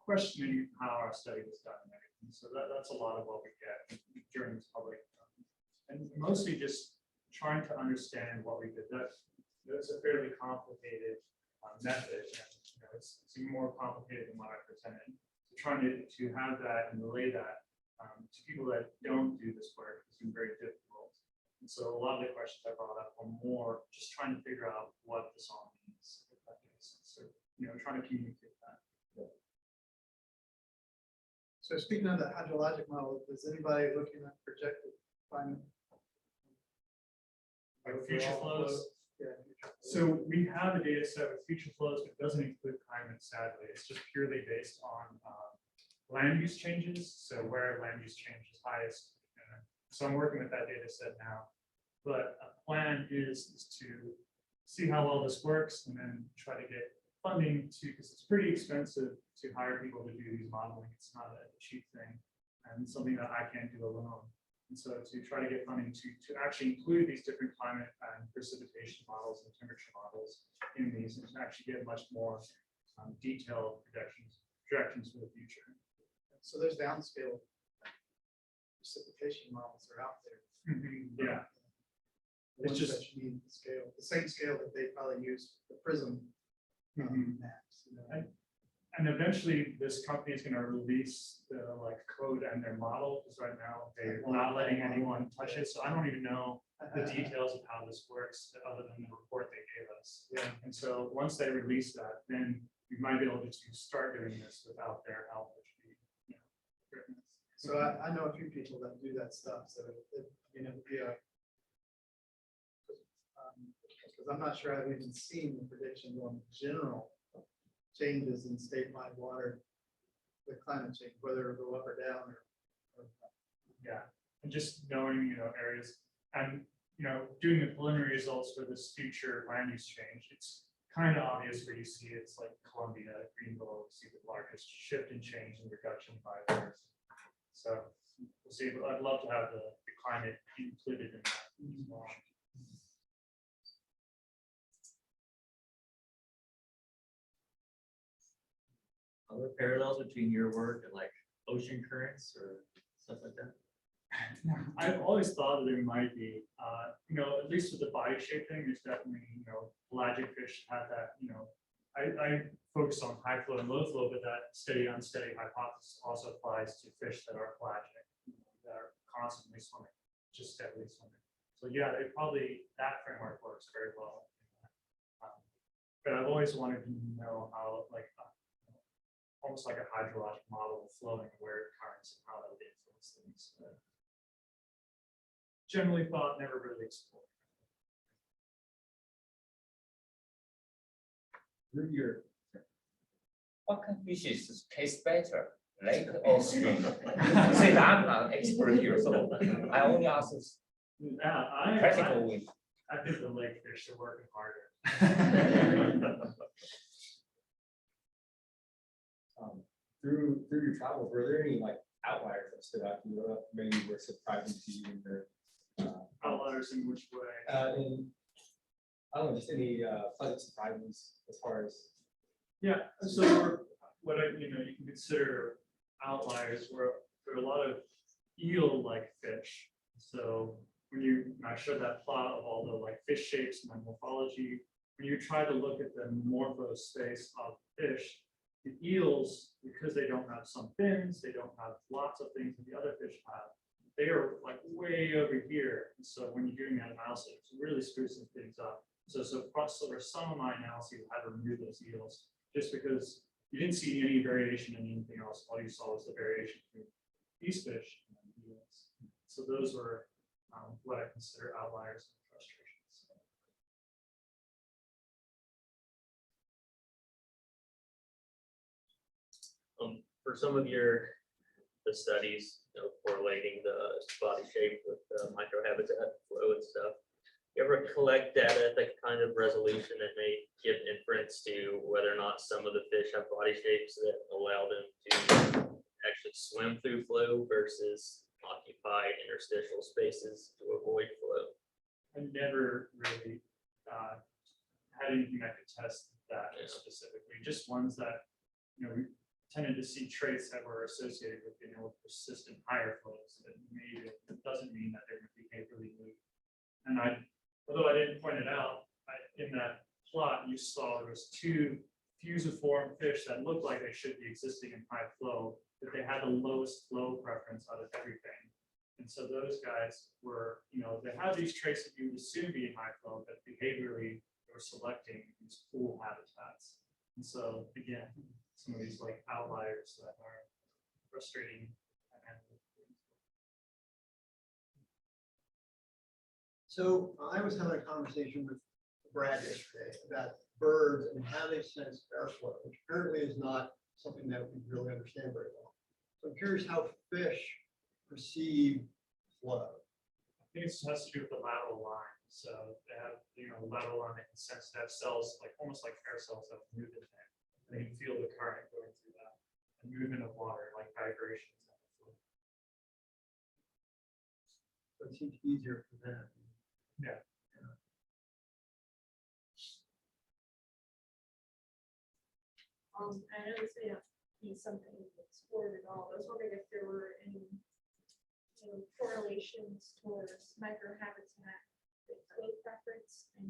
questioning how our study was done and everything. So that's a lot of what we get during this public, and mostly just trying to understand what we did. That's a fairly complicated method, and it's even more complicated than what I presented. So trying to have that and relay that to people that don't do this work has been very difficult. And so a lot of the questions I brought up are more just trying to figure out what this all means. If that makes sense. So trying to communicate that. So speaking of the hydrologic model, is anybody looking at projected climate? Like future flows? Yeah. So we have a data set with future flows, but it doesn't include climate, sadly. It's just purely based on land use changes. So where land use change is highest. So I'm working with that data set now. But a plan is to see how well this works and then try to get funding because it's pretty expensive to hire people to do these modeling. It's not a cheap thing and something that I can't do alone. And so to try to get funding to actually include these different climate and precipitation models and temperature models in these and to actually get much more detailed projections for the future. So there's downscale precipitation models are out there. Yeah. It's It's just just you need the scale, the same scale that they probably use the prism maps. and eventually this company is going to release the code and their model because right now they're not letting anyone touch it. So I don't even know the details of how this works other than the report they gave us. Yeah. And so once they release that, then we might be able to start doing this without their help, which would be So I know a few people that do that stuff, so it would be a. Because I'm not sure I've even seen the predictions on general changes in statewide water with climate change, whether it'll go up or down or. Yeah, and just knowing, areas and, doing the preliminary results for this future land use change, it's kind of obvious where you see it's like Columbia, Greenville, see the largest shift in change and reduction by years. So we'll see, but I'd love to have the climate included in that as well. Are there parallels between your work and like ocean currents or stuff like that? I've always thought that there might be, at least with the body shape thing, there's definitely, pelagic fish have that, I focus on high flow and low flow, but that steady, unsteady hypothesis also applies to fish that are pelagic, that are constantly swimming, just steadily swimming. So yeah, that framework works very well. But I've always wanted to know how, almost like a hydrologic model of flowing, where it currents and how that would influence things. But generally thought, never really explored. What kind of fishes taste better, lake or stream? Since I'm not an expert here, so I only ask this practical with. I think the lake fish are working harder. Through your travels, were there any like outliers that stood out to you, maybe were surprising to you in your Outliers in which way? in, I don't know, just any pleasant surprises as far as Yeah, so you can consider outliers where there are a lot of eel-like fish. So when I showed that plot of all the fish shapes and morphology, when you try to look at the morphospace of fish, the eels, because they don't have some fins, they don't have lots of things that the other fish have. They are way over here. And so when you're doing that analysis, it's really screws some things up. So for some of my analyses, I had to remove those eels just because you didn't see any variation in anything else. All you saw was the variation between these fish and the eels. So those were what I consider outliers and frustrations. For some of the studies, correlating the body shape with the microhabitat flow and stuff, you ever collect data at the kind of resolution that may give inference to whether or not some of the fish have body shapes that allow them to actually swim through flow versus occupy interstitial spaces to avoid flow? I never really had anything that could test that specifically, just ones that, we tended to see traits that were associated with being able to persist in higher flows. That maybe it doesn't mean that they're behaviorally new. And although I didn't point it out, in that plot you saw there was two fusiform fish that looked like they should be existing in high flow, but they had the lowest flow preference out of everything. And so those guys were, they had these traits that you would assume be in high flow, but behaviorally they were selecting these pool habitats. And so again, some of these outliers that are frustrating. So I was having a conversation with Brad yesterday about birds and how they sense airflow, which apparently is not something that we really understand very well. So I'm curious how fish perceive flow. I think it has to do with the lateral line. So they have, the lateral line, they can sense to have cells almost like hair cells that move in there. And they can feel the current going through that. And movement of water, like vibrations. So it seems easier for them. Yeah. I know this may not be something explored at all. I was wondering if there were any correlations towards microhabitat with flow preference and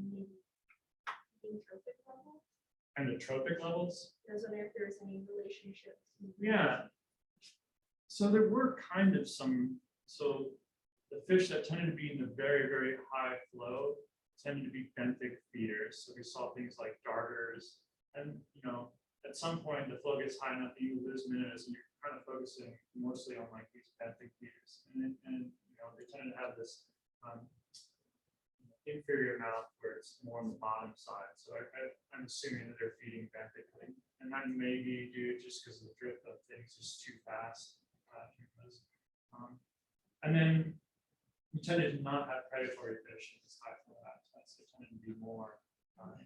maybe trophic level. And the trophic levels? I was wondering if there was any relationships. Yeah. So there were kind of some, so the fish that tended to be in the very, very high flow tended to be benthic feeders. So we saw things like darters, and at some point the flow gets high enough that you lose minnows and you're kind of focusing mostly on like these benthic feeders, and you know, they tend to have this inferior mouth where it's more on the bottom side. So I'm assuming that they're feeding benthically, and that may be due just because the drift of things is too fast. And then we tended to not have predatory fish in this high flow habitats. They tended to be more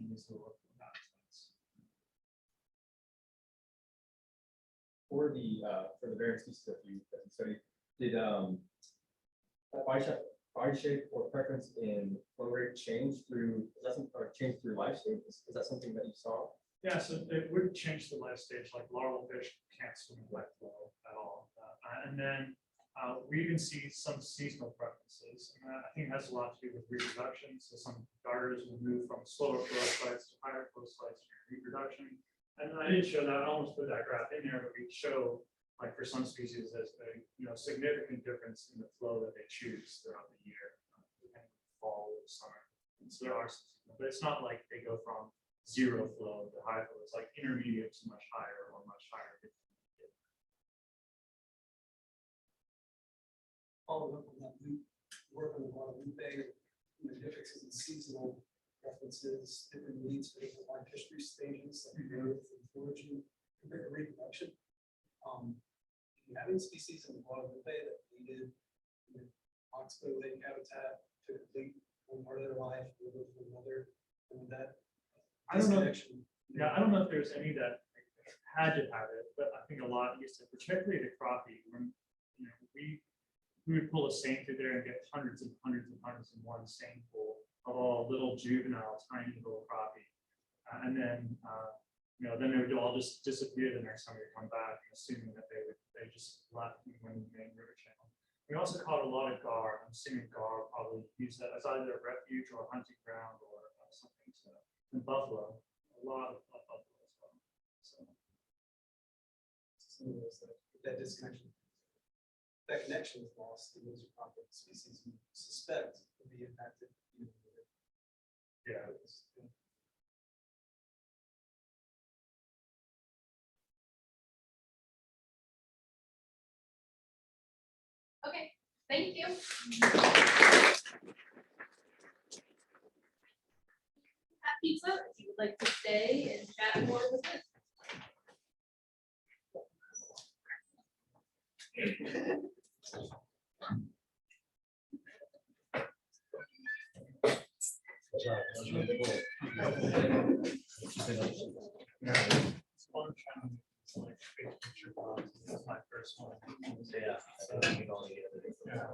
in these lower flow habitats. For the various species that you studied, did body shape or preference in flow rate change through life stages? Is that something that you saw? Yeah, so it would change the life stage. Like larval fish can't swim in wet flow at all, and then we even see some seasonal preferences. And I think it has a lot to do with reproduction. So some darters will move from slower flow sites to higher flow sites during reproduction. And I didn't show that. I almost put that graph in there, but we show, like for some species, there's a significant difference in the flow that they choose throughout the year, depending on the fall or the summer. And so there are some, but it's not like they go from zero flow to high flow. It's like intermediate to much higher or much higher. Following up on that, we work on a lot of differences in seasonal preferences, different needs for different life history stages, like growth and foraging, compared to reproduction. Do you have any species in the Guadalupe Bay that needed oxbow lake habitat to complete one part of their life, or go to another? And that I don't know. disconnection. Yeah, I don't know if there's any that had to have it, but I think a lot used to, particularly the crappie, when we would pull a seine through there and get hundreds and hundreds and hundreds in one seine pool of all little juvenile, tiny little crappie. And then, then they would all just disappear the next time we come back, assuming that they just left and went in the main river channel. We also caught a lot of gar. I'm assuming gar probably used that as either a refuge or a hunting ground or something. So, and buffalo, a lot of buffalo as well. So that disconnection. That connection is lost, and those are probably species you suspect will be impacted. Yeah. Okay, thank you. Have pizza if you would like to stay and chat more with us. My first one. Yeah. Yeah.